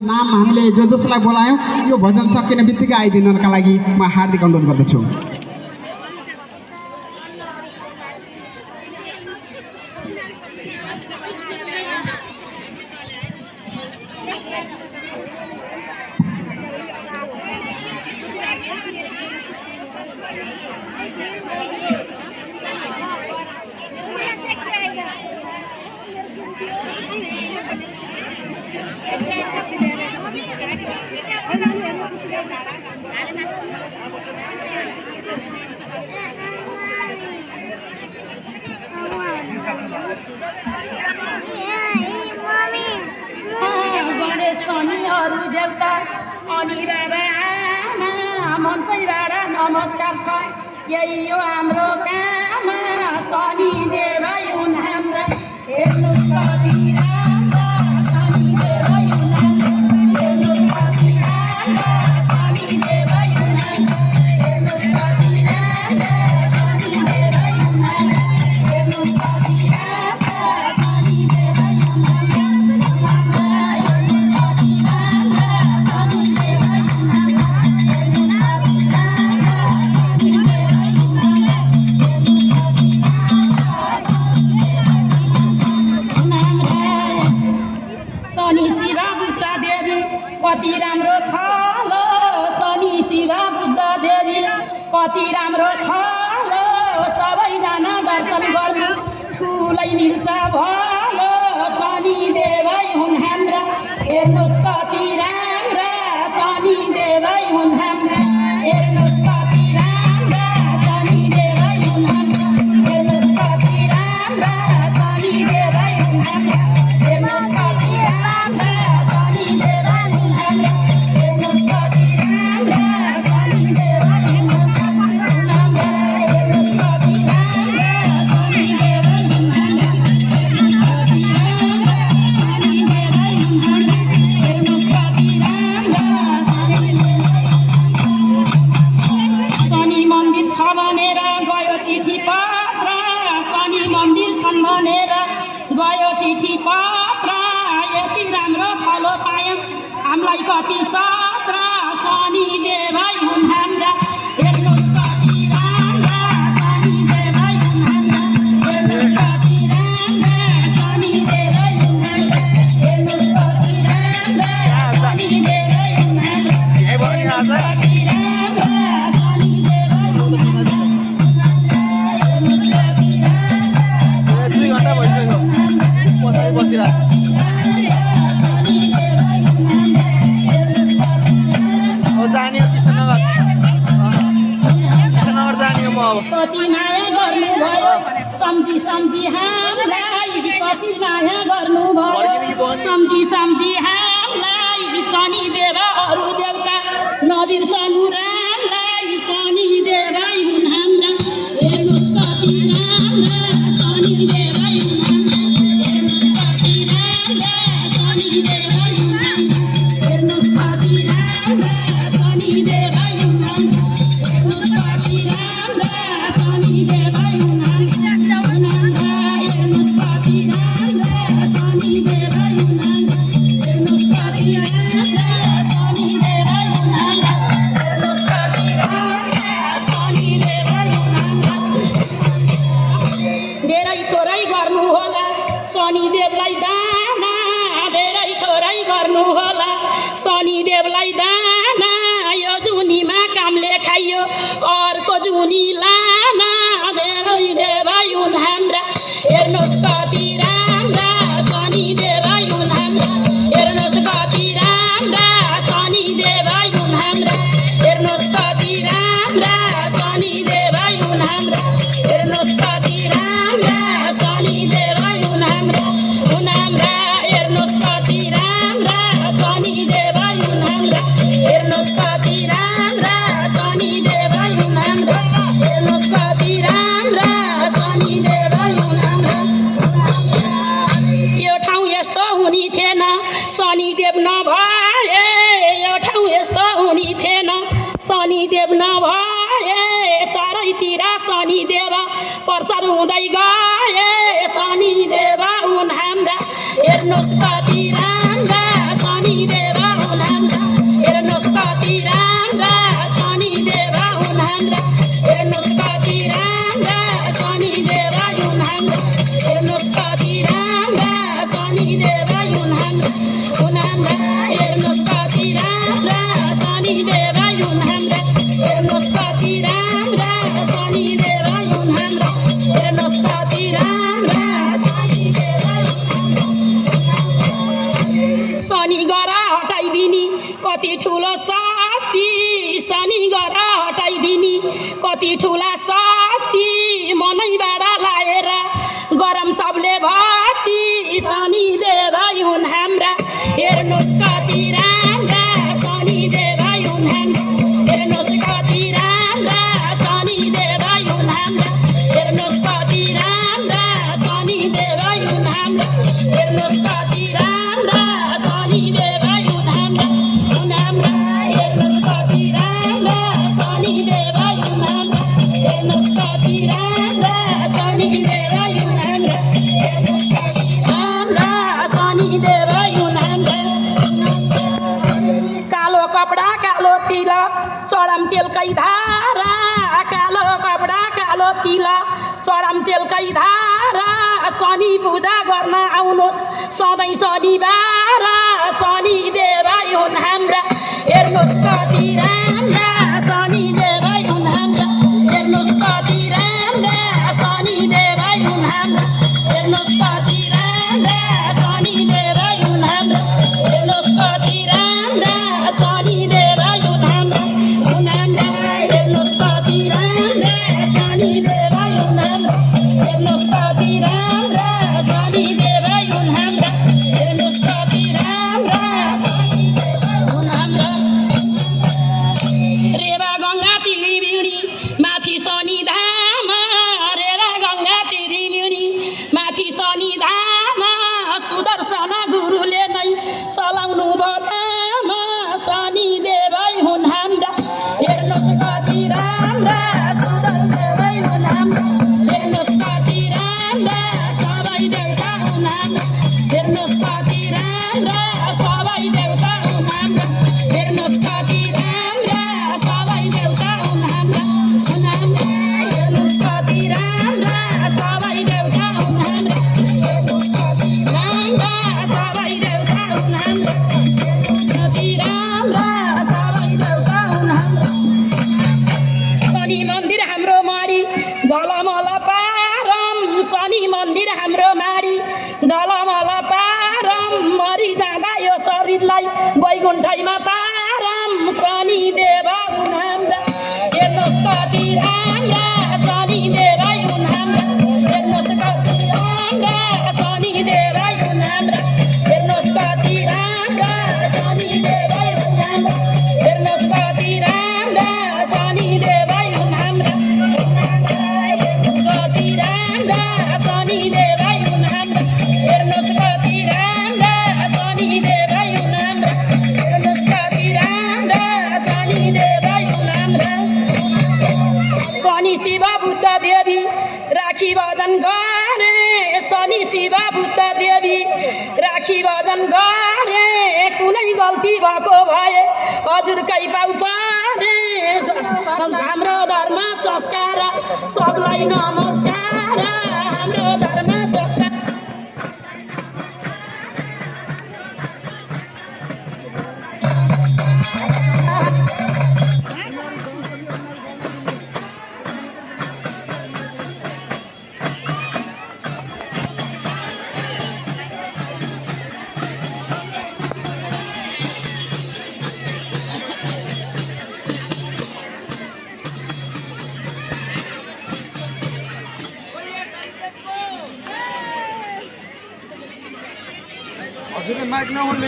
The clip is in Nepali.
नाम हामीले जो जसलाई बोलायौँ यो भजन सकिने बित्तिकै आइदिनका लागि म हार्दिक अनुरोध गर्दछु। गणेश शनिहरू देउता अनि बाबा आमा मञ्चैबाट नमस्कार छ। यही हो हाम्रो काम, शनि देवै हुन् हाम्रा। हेर्नुहोस् कति राम्रा शनि देवै हुन् हाम्रा। हेर्नुहोस् कति राम्रा शनि देवै हुन् हाम्रा। हेर्नुहोस् कति राम्रा शनि देवै हुन् हाम्रा। हेर्नुहोस् कति राम्रा शनि देवै हुन् हाम्रा। कति राम्रो थलो शनि शिव बुद्ध देवी, कति राम्रो थलो सबैजना दर्शन गर्नु ठुलै मिल्छ भलो। शनि देवै हुन् हाम्रा। हेर्नुहोस् कति राम्रा शनि देवै हुन् हाम्रा। हेर्नुहोस् कति राम्रा शनि देवै हुन् हाम्रा। हेर्नुहोस् कति राम्रा शनि देवै हुन् हाम्रा। हेर्नुहोस् कति राम्रा शनि देवै हुन् हाम्रा। हेर्नुहोस् कति राम्रा शनि देवै हुन् हाम्रा। हेर्नुहोस् कति राम्रा शनि देवै हुन् हाम्रा। हेर्नुहोस् कति राम्रा शनि देवै हुन् हाम्रा। हेर्नुहोस् कति राम्रा शनि शनि मन्दिर छ भनेर गयो चिठी पत्र। शनि मन्दिर छन् भनेर गयो चिठी पत्र। यति राम्रो थलो पायौँ हामीलाई कति सत्र। शनि देवै हुन् हाम्रा। हेर्नुहोस् कति राम्रा शनि देवै हुन् हाम्रा। हेर्नुहोस् कति राम्रा शनि देवै हुन् हाम्रा। हेर्नुहोस् कति राम्रा शनि देवै हुन् हाम्रा। हेर्नुहोस् कति राम्रा शनि देवै हुन् हाम्रा। हेर्नुहोस् कति राम्रा 2 घण्टा भइसक्यो पछाडि बसिरहेको जाने कृष्णनगर जाने म अब। कति माया गर्नुभयो सम्झी सम्झी हामीलाई, कति माया गर्नुभयो सम्झी सम्झी हामीलाई। शनि देव अरू देउता नबिर्सनु रामलाई। शनि देवै हुन् हाम्रा। हेर्नुहोस् कति राम्रा शनि देवै हुन् हाम्रा। हेर्नुहोस् कति राम्रा शनि देवै हुन् हाम्रा। हेर्नुहोस् कति राम्रा शनि देवै हुन् हाम्रा। हेर्नुहोस् कति राम्रा शनि देवै हुन् हाम्रा। हेर्नुहोस् कति राम्रा शनि देवै हुन् हाम्रा। हेर्नुहोस् हेर्नुहोस् कति राम्रा शनिदेव हुन् हाम्रा हेर्नुहोस् कति राम्रा शनिदेव हुन् हाम्रा हेर्नुहोस् कति राम्रा शनि गर हटाइदिने कति ठुलो शक्ति शनि गर हटाइदिने कति ठुला शक्ति मनैबाट लाएर गरम सबले भक्ति शनिदेव हुन् हाम्रा हेर्नुहोस् कति राम्रा शनिदेव हुन् हाम्रा हेर्नुहोस् कति राम्रा शनिदेव हुन् हाम्रा हेर्नुहोस् कति राम्रा शनिदेव हुन् हाम्रा हेर्नुहोस् कति राम्रा शनिदेव हुन् हाम्रा हेर्नुहोस् कति राम्रा शनिदेव हुन् हाम्रा हेर्नुहोस् कति राम्रा शनिदेव हुन् हाम्रा राम्रा शनिदेव हुन् हाम्रा कालो कपडा कालो तिलक चढाम तेलकै धारा कालो कपडा कालो तिलक चढाम तेलकै धारा शनि पूजा गर्न आउनुहोस् सधैँ शनिबार शनिदेव हुन् हाम्रा हेर्नुहोस् कति राम्रा शनिदेव हुन् हाम्रा हेर्नुहोस् कति राम्रा शनिदेव हुन् हाम्रा हेर्नुहोस् कति राम्रा शनिदेव हुन् हाम्रा हेर्नुहोस् कति राम्रा शनिदेव हुन् हाम्रा हेर्नुहोस् कति राम्रा शनिदेव हुन् हाम्रा हेर्नुहोस् कति राम्रा शनिदेव हुन् हाम्रा हेर्नुहोस् कति राम्रा हुन् हाम्रा रेवा गङ्गा त्रिवेणी माथि शनि धाम रेवा गङ्गा त्रिवेणी माथि शनि धाम सुदर्शन गुरुले नै चलाउनु बदाम शनिदेव हुन् हाम्रा हेर्नुहोस् कति राम्रा सुदर्शन हुन् हाम्रा हेर्नुहोस् कति राम्रा सबै देउता हुन् हाम्रा हेर्नुहोस् कति राम्रा सबै देउता हुन् हाम्रा हेर्नुहोस् कति राम्रा सबै देउता हुन् हाम्रा हेर्नुहोस् कति राम्रा सबै देउता हुन् हाम्रा राम्रा सबै देउता हुन् हाम्रा कति राम्रा सबै देउता हुन् हाम्रा शनि मन्दिर हाम्रो माडी झलमल पारम शनि मन्दिर हाम्रो माडी झलमल पारम मरि जाँदा यो शरीरलाई वैकुण्ठैमा तारम शनिदेव हुन् हाम्रा हेर्नुहोस् कति राम्रा शनिदेव हुन् हाम्रा हेर्नुहोस् कति राम्रा शनिदेव हुन् हाम्रा हेर्नुहोस् कति राम्रा शनिदेव हुन् हाम्रा हेर्नुहोस् कति राम्रा शनिदेव हुन् हाम्रा हेर्नुहोस् कति राम्रा शनिदेव हुन् हाम्रा हेर्नुहोस् कति राम्रा शनिदेव हुन् हाम्रा हेर्नुहोस् कति राम्रा शनिदेव हुन् हाम्रा शनि शिव बुद्ध देवी राखी भजन गरे शनि शिव बुद्ध देवी राखी भजन गरे कुनै गल्ती भएको भए हजुरकै पाउ परे हाम्रो धर्म संस्कार सबलाई नमस्कार हाम्रो धर्म संस्कार हजुरले माइक नहुने